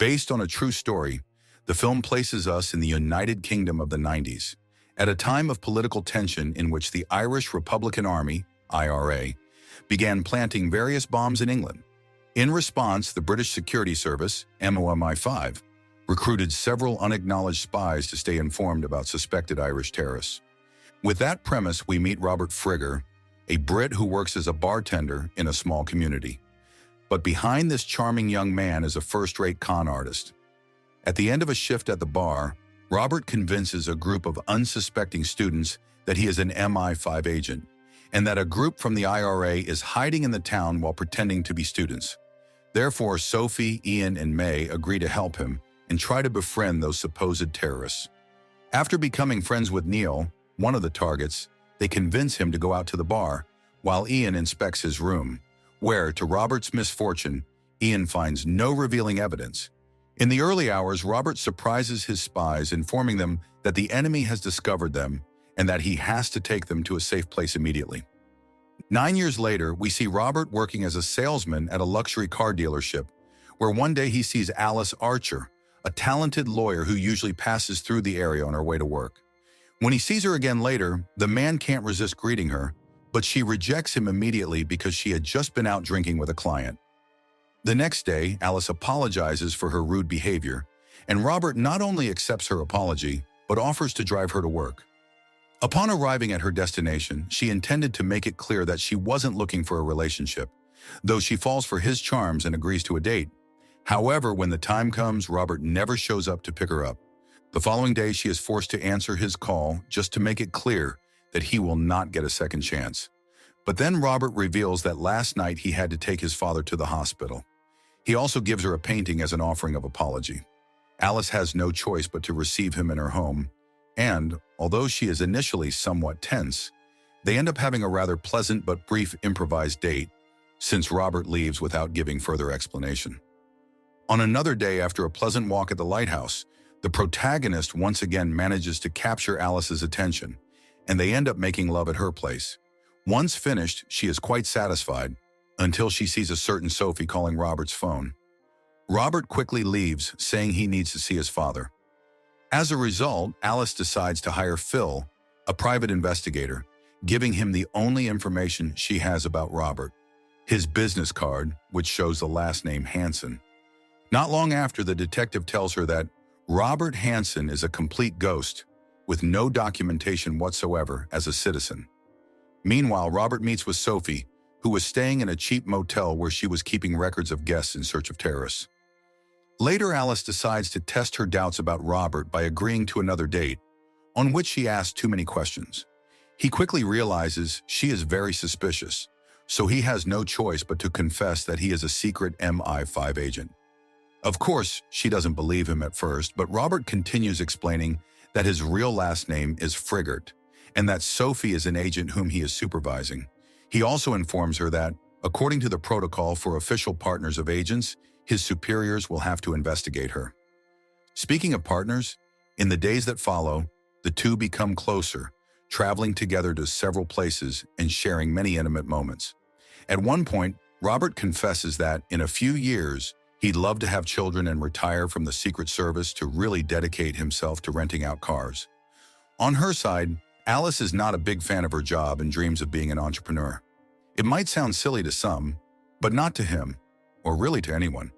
Based on a true story, the film places us in the United Kingdom of the 90s, at a time of political tension in which the Irish Republican Army, IRA, began planting various bombs in England. In response, the British Security Service, MI5, recruited several unacknowledged spies to stay informed about suspected Irish terrorists. With that premise, we meet Robert Frigger, a Brit who works as a bartender in a small community. But behind this charming young man is a first-rate con artist. At the end of a shift at the bar, Robert convinces a group of unsuspecting students that he is an MI5 agent, and that a group from the IRA is hiding in the town while pretending to be students. Therefore, Sophie, Ian, and May agree to help him and try to befriend those supposed terrorists. After becoming friends with Neil, one of the targets, they convince him to go out to the bar, while Ian inspects his room, where, to Robert's misfortune, Ian finds no revealing evidence. In the early hours, Robert surprises his spies, informing them that the enemy has discovered them and that he has to take them to a safe place immediately. 9 years later, we see Robert working as a salesman at a luxury car dealership, where one day he sees Alice Archer, a talented lawyer who usually passes through the area on her way to work. When he sees her again later, the man can't resist greeting her, but she rejects him immediately because she had just been out drinking with a client. The next day, Alice apologizes for her rude behavior, and Robert not only accepts her apology, but offers to drive her to work. Upon arriving at her destination, she intended to make it clear that she wasn't looking for a relationship, though she falls for his charms and agrees to a date. However, when the time comes, Robert never shows up to pick her up. The following day, she is forced to answer his call just to make it clear that he will not get a second chance. But then Robert reveals that last night he had to take his father to the hospital. He also gives her a painting as an offering of apology. Alice has no choice but to receive him in her home, and, although she is initially somewhat tense, they end up having a rather pleasant but brief improvised date, since Robert leaves without giving further explanation. On another day, after a pleasant walk at the lighthouse, the protagonist once again manages to capture Alice's attention, and they end up making love at her place. Once finished, she is quite satisfied, until she sees a certain Sophie calling Robert's phone. Robert quickly leaves, saying he needs to see his father. As a result, Alice decides to hire Phil, a private investigator, giving him the only information she has about Robert, his business card, which shows the last name Hansen. Not long after, the detective tells her that Robert Hansen is a complete ghost, with no documentation whatsoever as a citizen. Meanwhile, Robert meets with Sophie, who was staying in a cheap motel where she was keeping records of guests in search of terrorists. Later, Alice decides to test her doubts about Robert by agreeing to another date, on which she asks too many questions. He quickly realizes she is very suspicious, so he has no choice but to confess that he is a secret MI5 agent. Of course, she doesn't believe him at first, but Robert continues explaining that his real last name is Friggert, and that Sophie is an agent whom he is supervising. He also informs her that, according to the protocol for official partners of agents, his superiors will have to investigate her. Speaking of partners, in the days that follow, the two become closer, traveling together to several places and sharing many intimate moments. At one point, Robert confesses that, in a few years, he'd love to have children and retire from the Secret Service to really dedicate himself to renting out cars. On her side, Alice is not a big fan of her job and dreams of being an entrepreneur. It might sound silly to some, but not to him, or really to anyone.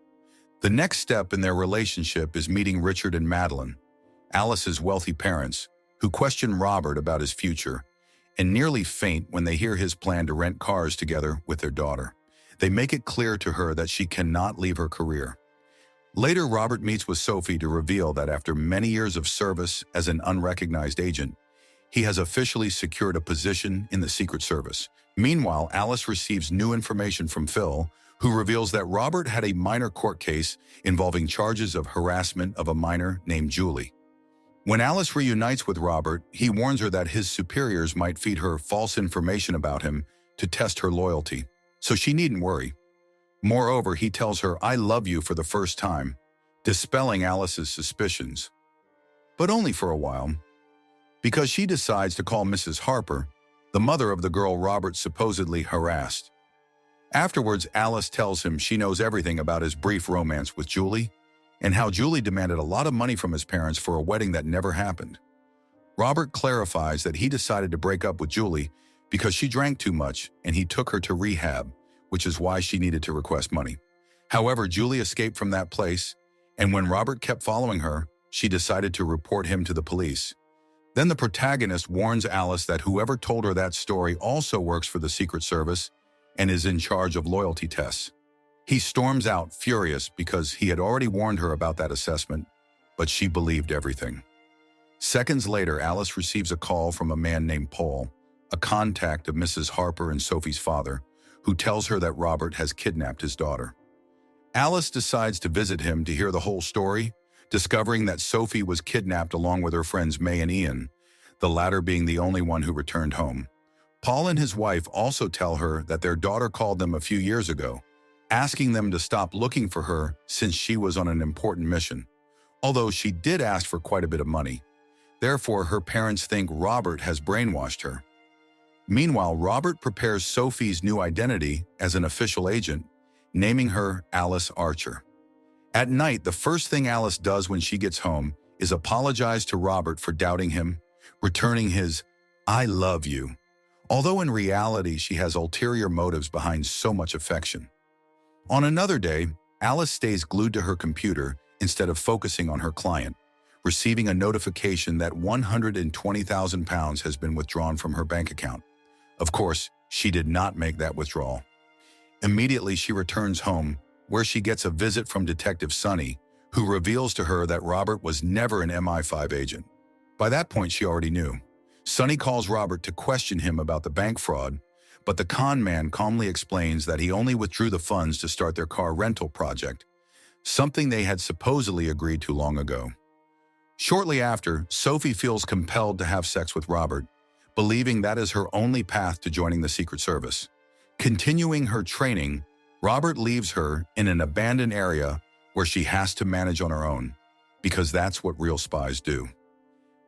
The next step in their relationship is meeting Richard and Madeline, Alice's wealthy parents, who question Robert about his future and nearly faint when they hear his plan to rent cars together with their daughter. They make it clear to her that she cannot leave her career. Later, Robert meets with Sophie to reveal that after many years of service as an unrecognized agent, he has officially secured a position in the Secret Service. Meanwhile, Alice receives new information from Phil, who reveals that Robert had a minor court case involving charges of harassment of a minor named Julie. When Alice reunites with Robert, he warns her that his superiors might feed her false information about him to test her loyalty, so she needn't worry. Moreover, he tells her, "I love you," for the first time, dispelling Alice's suspicions. But only for a while, because she decides to call Mrs. Harper, the mother of the girl Robert supposedly harassed. Afterwards, Alice tells him she knows everything about his brief romance with Julie, and how Julie demanded a lot of money from his parents for a wedding that never happened. Robert clarifies that he decided to break up with Julie because she drank too much and he took her to rehab, which is why she needed to request money. However, Julie escaped from that place, and when Robert kept following her, she decided to report him to the police. Then the protagonist warns Alice that whoever told her that story also works for the Secret Service and is in charge of loyalty tests. He storms out, furious, because he had already warned her about that assessment, but she believed everything. Seconds later, Alice receives a call from a man named Paul, a contact of Mrs. Harper and Sophie's father, who tells her that Robert has kidnapped his daughter. Alice decides to visit him to hear the whole story, discovering that Sophie was kidnapped along with her friends May and Ian, the latter being the only one who returned home. Paul and his wife also tell her that their daughter called them a few years ago, asking them to stop looking for her since she was on an important mission, although she did ask for quite a bit of money. Therefore, her parents think Robert has brainwashed her. Meanwhile, Robert prepares Sophie's new identity as an official agent, naming her Alice Archer. At night, the first thing Alice does when she gets home is apologize to Robert for doubting him, returning his "I love you," although in reality she has ulterior motives behind so much affection. On another day, Alice stays glued to her computer instead of focusing on her client, receiving a notification that £120,000 has been withdrawn from her bank account. Of course, she did not make that withdrawal. Immediately, she returns home, where she gets a visit from Detective Sonny, who reveals to her that Robert was never an MI5 agent. By that point, she already knew. Sonny calls Robert to question him about the bank fraud, but the con man calmly explains that he only withdrew the funds to start their car rental project, something they had supposedly agreed to long ago. Shortly after, Sophie feels compelled to have sex with Robert, believing that is her only path to joining the Secret Service. Continuing her training, Robert leaves her in an abandoned area where she has to manage on her own, because that's what real spies do.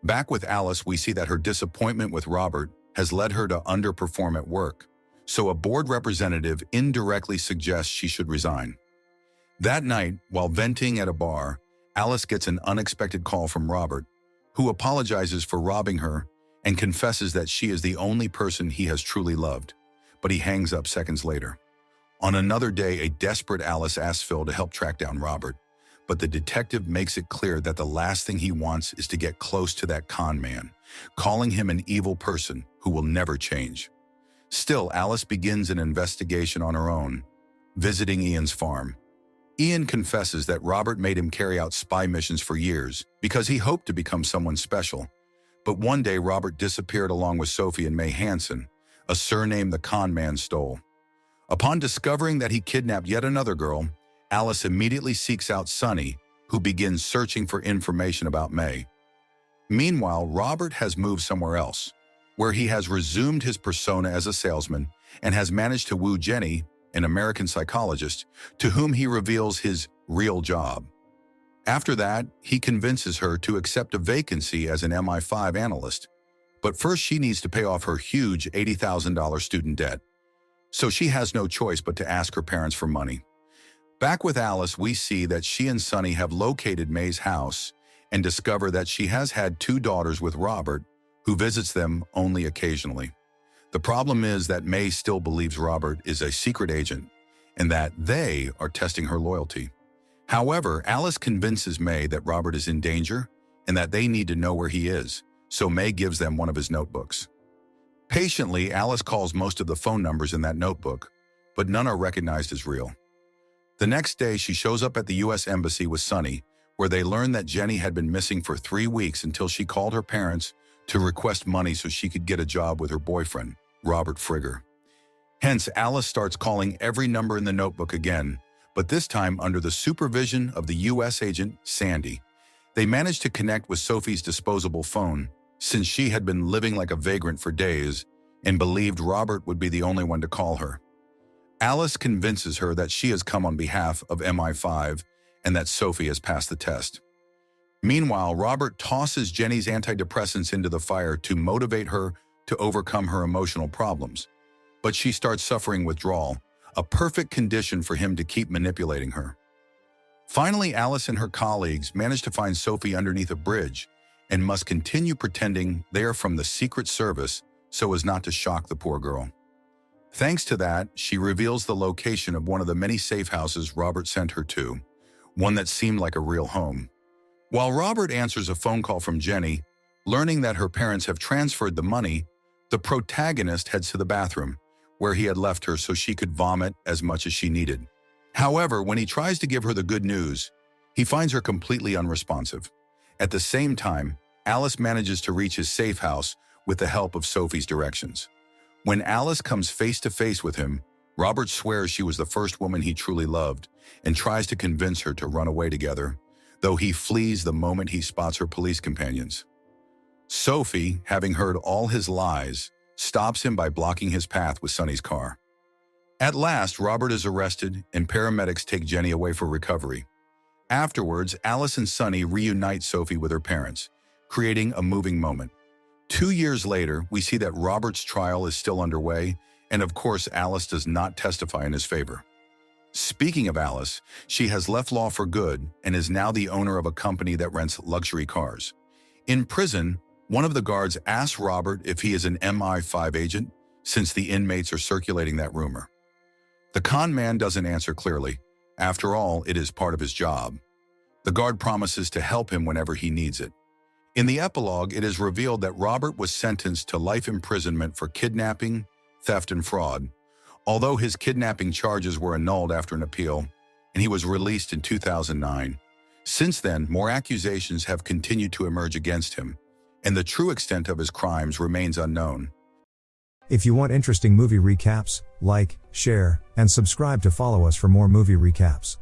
Back with Alice, we see that her disappointment with Robert has led her to underperform at work, so a board representative indirectly suggests she should resign. That night, while venting at a bar, Alice gets an unexpected call from Robert, who apologizes for robbing her and confesses that she is the only person he has truly loved, but he hangs up seconds later. On another day, a desperate Alice asks Phil to help track down Robert, but the detective makes it clear that the last thing he wants is to get close to that con man, calling him an evil person who will never change. Still, Alice begins an investigation on her own, visiting Ian's farm. Ian confesses that Robert made him carry out spy missions for years because he hoped to become someone special. But one day, Robert disappeared along with Sophie and May Hansen, a surname the con man stole. Upon discovering that he kidnapped yet another girl, Alice immediately seeks out Sonny, who begins searching for information about May. Meanwhile, Robert has moved somewhere else, where he has resumed his persona as a salesman and has managed to woo Jenny, an American psychologist, to whom he reveals his real job. After that, he convinces her to accept a vacancy as an MI5 analyst. But first, she needs to pay off her huge $80,000 student debt. So she has no choice but to ask her parents for money. Back with Alice, we see that she and Sonny have located May's house and discover that she has had 2 daughters with Robert, who visits them only occasionally. The problem is that May still believes Robert is a secret agent and that they are testing her loyalty. However, Alice convinces May that Robert is in danger and that they need to know where he is, so May gives them one of his notebooks. Patiently, Alice calls most of the phone numbers in that notebook, but none are recognized as real. The next day, she shows up at the U.S. Embassy with Sonny, where they learn that Jenny had been missing for 3 weeks until she called her parents to request money so she could get a job with her boyfriend, Robert Frigger. Hence, Alice starts calling every number in the notebook again, but this time under the supervision of the U.S. agent, Sandy. They managed to connect with Sophie's disposable phone, since she had been living like a vagrant for days and believed Robert would be the only one to call her. Alice convinces her that she has come on behalf of MI5 and that Sophie has passed the test. Meanwhile, Robert tosses Jenny's antidepressants into the fire to motivate her to overcome her emotional problems, but she starts suffering withdrawal, a perfect condition for him to keep manipulating her. Finally, Alice and her colleagues manage to find Sophie underneath a bridge and must continue pretending they are from the Secret Service so as not to shock the poor girl. Thanks to that, she reveals the location of one of the many safe houses Robert sent her to, one that seemed like a real home. While Robert answers a phone call from Jenny, learning that her parents have transferred the money, the protagonist heads to the bathroom, where he had left her so she could vomit as much as she needed. However, when he tries to give her the good news, he finds her completely unresponsive. At the same time, Alice manages to reach his safe house with the help of Sophie's directions. When Alice comes face to face with him, Robert swears she was the first woman he truly loved and tries to convince her to run away together, though he flees the moment he spots her police companions. Sophie, having heard all his lies, stops him by blocking his path with Sonny's car. At last, Robert is arrested and paramedics take Jenny away for recovery. Afterwards, Alice and Sonny reunite Sophie with her parents, creating a moving moment. 2 years later, we see that Robert's trial is still underway, and of course, Alice does not testify in his favor. Speaking of Alice, she has left law for good and is now the owner of a company that rents luxury cars. In prison, one of the guards asks Robert if he is an MI5 agent, since the inmates are circulating that rumor. The con man doesn't answer clearly. After all, it is part of his job. The guard promises to help him whenever he needs it. In the epilogue, it is revealed that Robert was sentenced to life imprisonment for kidnapping, theft, and fraud, although his kidnapping charges were annulled after an appeal, and he was released in 2009. Since then, more accusations have continued to emerge against him, and the true extent of his crimes remains unknown. If you want interesting movie recaps, like, share, and subscribe to follow us for more movie recaps.